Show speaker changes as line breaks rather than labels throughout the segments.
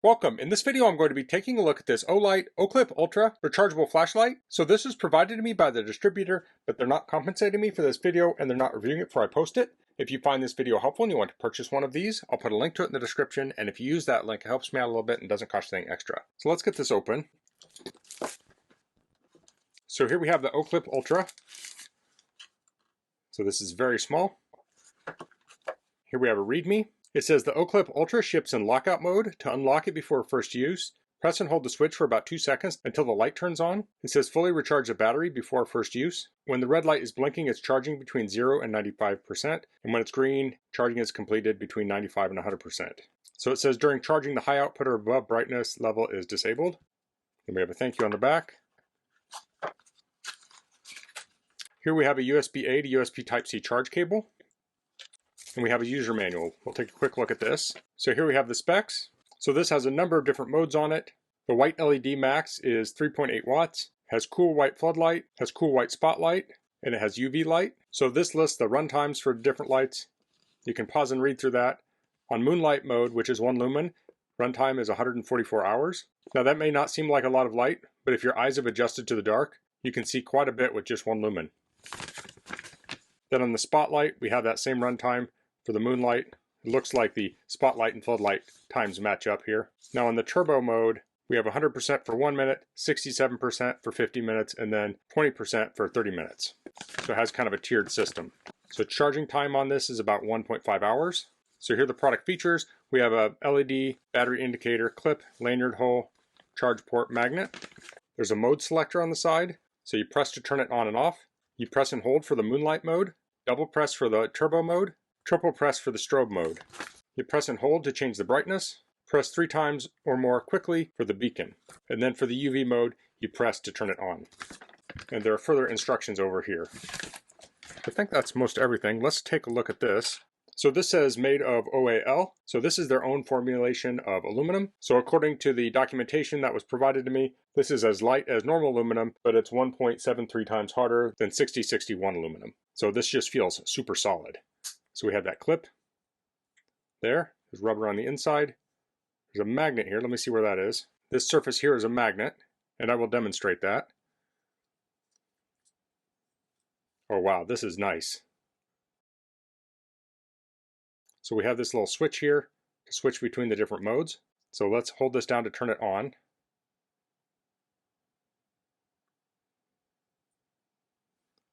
Welcome. In this video I'm going to be taking a look at this Olight Oclip Ultra rechargeable flashlight. So this is provided to me by the distributor, but they're not compensating me for this video and they're not reviewing it before I post it. If you find this video helpful and you want to purchase one of these, I'll put a link to it in the description, and if you use that link, it helps me out a little bit and doesn't cost you anything extra. So let's get this open. So here we have the Oclip Ultra. So this is very small. Here we have a README. It says the Oclip Ultra ships in lockout mode. To unlock it before first use, press and hold the switch for about 2 seconds until the light turns on. It says fully recharge the battery before first use. When the red light is blinking, it's charging between 0 and 95%, and when it's green, charging is completed between 95 and 100%. So it says during charging, the high output or above brightness level is disabled. And we have a thank you on the back. Here we have a USB-A to USB Type-C charge cable. And we have a user manual. We'll take a quick look at this. So here we have the specs. So this has a number of different modes on it. The white LED max is 3.8 watts, has cool white floodlight, has cool white spotlight, and it has UV light. So this lists the run times for different lights. You can pause and read through that. On moonlight mode, which is 1 lumen, runtime is 144 hours. Now that may not seem like a lot of light, but if your eyes have adjusted to the dark, you can see quite a bit with just 1 lumen. Then on the spotlight, we have that same runtime. For the moonlight, it looks like the spotlight and floodlight times match up here. Now in the turbo mode, we have 100% for 1 minute, 67% for 50 minutes, and then 20% for 30 minutes. So it has kind of a tiered system. So charging time on this is about 1.5 hours. So here are the product features. We have a LED battery indicator, clip, lanyard hole, charge port magnet. There's a mode selector on the side. So you press to turn it on and off. You press and hold for the moonlight mode, double press for the turbo mode, triple press for the strobe mode. You press and hold to change the brightness, press 3 times or more quickly for the beacon. And then for the UV mode, you press to turn it on. And there are further instructions over here. I think that's most everything. Let's take a look at this. So this says made of OAL. So this is their own formulation of aluminum. So according to the documentation that was provided to me, this is as light as normal aluminum, but it's 1.73 times harder than 6061 aluminum. So this just feels super solid. So we have that clip there. There's rubber on the inside. There's a magnet here. Let me see where that is. This surface here is a magnet, and I will demonstrate that. Oh wow, this is nice. So we have this little switch here to switch between the different modes. So let's hold this down to turn it on.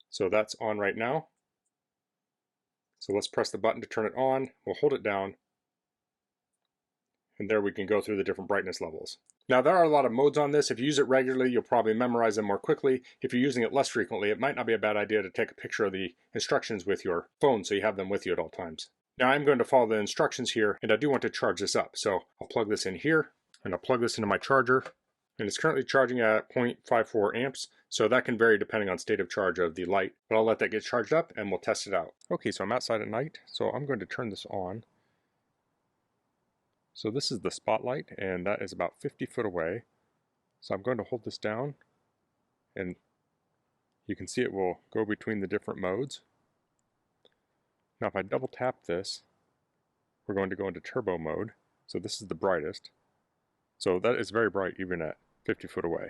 So that's on right now. So let's press the button to turn it on. We'll hold it down. And there we can go through the different brightness levels. Now there are a lot of modes on this. If you use it regularly, you'll probably memorize them more quickly. If you're using it less frequently, it might not be a bad idea to take a picture of the instructions with your phone so you have them with you at all times. Now I'm going to follow the instructions here, and I do want to charge this up. So I'll plug this in here, and I'll plug this into my charger. And it's currently charging at 0.54 amps, so that can vary depending on state of charge of the light. But I'll let that get charged up and we'll test it out. Okay, so I'm outside at night, so I'm going to turn this on. So this is the spotlight, and that is about 50 foot away. So I'm going to hold this down, and you can see it will go between the different modes. Now if I double tap this, we're going to go into turbo mode. So this is the brightest. So that is very bright even at 50 foot away.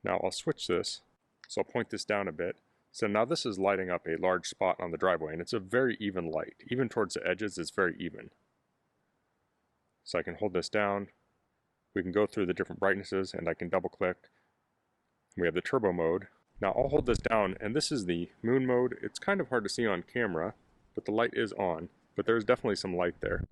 Now I'll switch this, so I'll point this down a bit. So now this is lighting up a large spot on the driveway, and it's a very even light. Even towards the edges, it's very even. So I can hold this down. We can go through the different brightnesses, and I can double click. We have the turbo mode. Now I'll hold this down, and this is the moon mode. It's kind of hard to see on camera, but the light is on. But there's definitely some light there.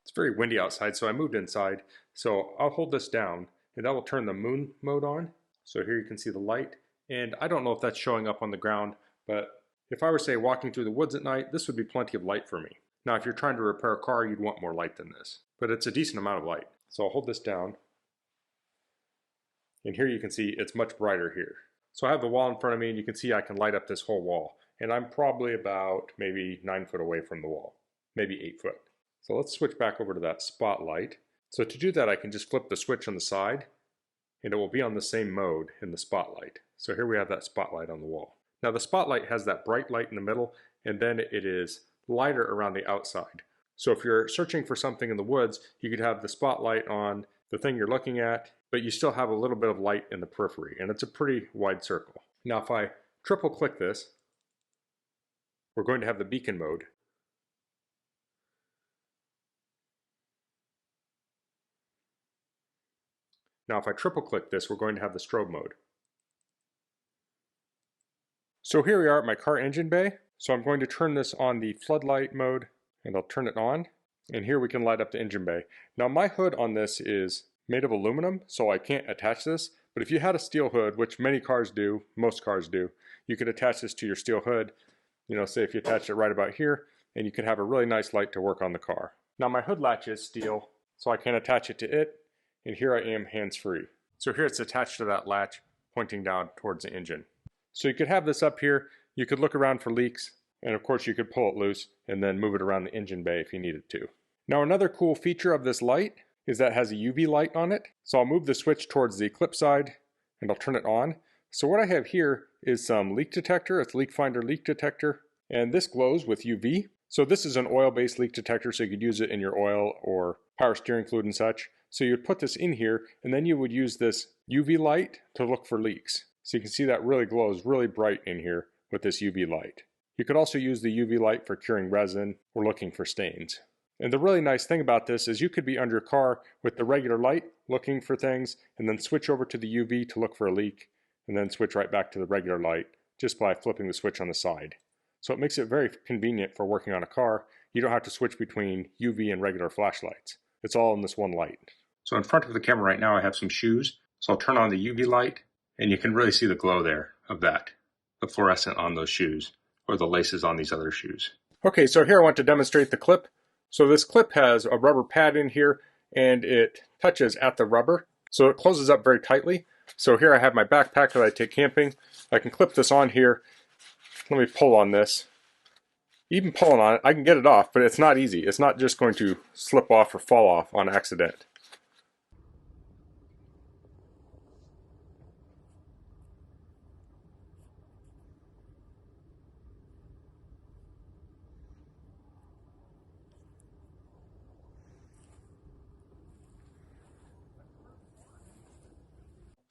It's very windy outside, so I moved inside. So I'll hold this down, and that will turn the moon mode on. So here you can see the light, and I don't know if that's showing up on the ground, but if I were, say, walking through the woods at night, this would be plenty of light for me. Now if you're trying to repair a car, you'd want more light than this, but it's a decent amount of light. So I'll hold this down, and here you can see it's much brighter here. So I have the wall in front of me, and you can see I can light up this whole wall, and I'm probably about maybe 9 foot away from the wall, maybe 8 foot. So let's switch back over to that spotlight. So to do that, I can just flip the switch on the side, and it will be on the same mode in the spotlight. So here we have that spotlight on the wall. Now the spotlight has that bright light in the middle, and then it is lighter around the outside. So if you're searching for something in the woods, you could have the spotlight on the thing you're looking at, but you still have a little bit of light in the periphery, and it's a pretty wide circle. Now if I triple click this, we're going to have the beacon mode. Now if I triple click this, we're going to have the strobe mode. So here we are at my car engine bay. So I'm going to turn this on the floodlight mode, and I'll turn it on. And here we can light up the engine bay. Now my hood on this is made of aluminum, so I can't attach this. But if you had a steel hood, which many cars do, most cars do, you could attach this to your steel hood. You know, say if you attach it right about here, and you can have a really nice light to work on the car. Now my hood latch is steel, so I can attach it to it. And here I am hands-free. So here it's attached to that latch, pointing down towards the engine. So you could have this up here, you could look around for leaks, and of course you could pull it loose and then move it around the engine bay if you needed to. Now another cool feature of this light is that it has a UV light on it. So I'll move the switch towards the clip side and I'll turn it on. So what I have here is some leak detector. It's Leak Finder leak detector, and this glows with UV. So this is an oil-based leak detector, so you could use it in your oil or power steering fluid and such. So you'd put this in here and then you would use this UV light to look for leaks. So you can see that really glows really bright in here with this UV light. You could also use the UV light for curing resin or looking for stains. And the really nice thing about this is you could be under your car with the regular light looking for things and then switch over to the UV to look for a leak and then switch right back to the regular light just by flipping the switch on the side. So it makes it very convenient for working on a car. You don't have to switch between UV and regular flashlights. It's all in this one light. So in front of the camera right now I have some shoes. So I'll turn on the UV light and you can really see the glow there of that, the fluorescent on those shoes or the laces on these other shoes. Okay, so here I want to demonstrate the clip. So this clip has a rubber pad in here and it touches at the rubber. So it closes up very tightly. So here I have my backpack that I take camping. I can clip this on here. Let me pull on this. Even pulling on it, I can get it off, but it's not easy. It's not just going to slip off or fall off on accident.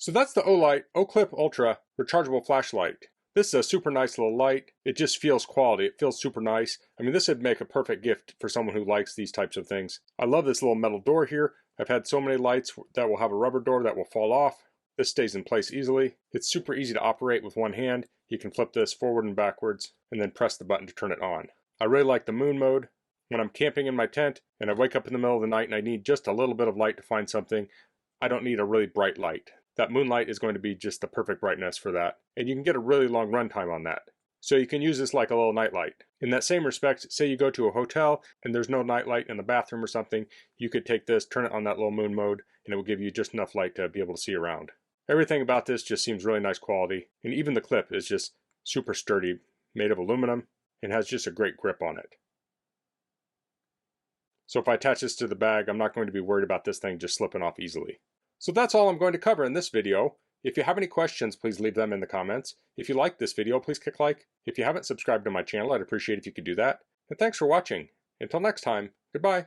So that's the Olight Oclip Ultra rechargeable flashlight. This is a super nice little light. It just feels quality. It feels super nice. I mean, this would make a perfect gift for someone who likes these types of things. I love this little metal door here. I've had so many lights that will have a rubber door that will fall off. This stays in place easily. It's super easy to operate with one hand. You can flip this forward and backwards and then press the button to turn it on. I really like the moon mode. When I'm camping in my tent and I wake up in the middle of the night and I need just a little bit of light to find something, I don't need a really bright light. That moonlight is going to be just the perfect brightness for that. And you can get a really long runtime on that. So you can use this like a little nightlight. In that same respect, say you go to a hotel and there's no nightlight in the bathroom or something, you could take this, turn it on that little moon mode, and it will give you just enough light to be able to see around. Everything about this just seems really nice quality. And even the clip is just super sturdy, made of aluminum, and has just a great grip on it. So if I attach this to the bag, I'm not going to be worried about this thing just slipping off easily. So that's all I'm going to cover in this video. If you have any questions, please leave them in the comments. If you liked this video, please click like. If you haven't subscribed to my channel, I'd appreciate if you could do that. And thanks for watching. Until next time, goodbye.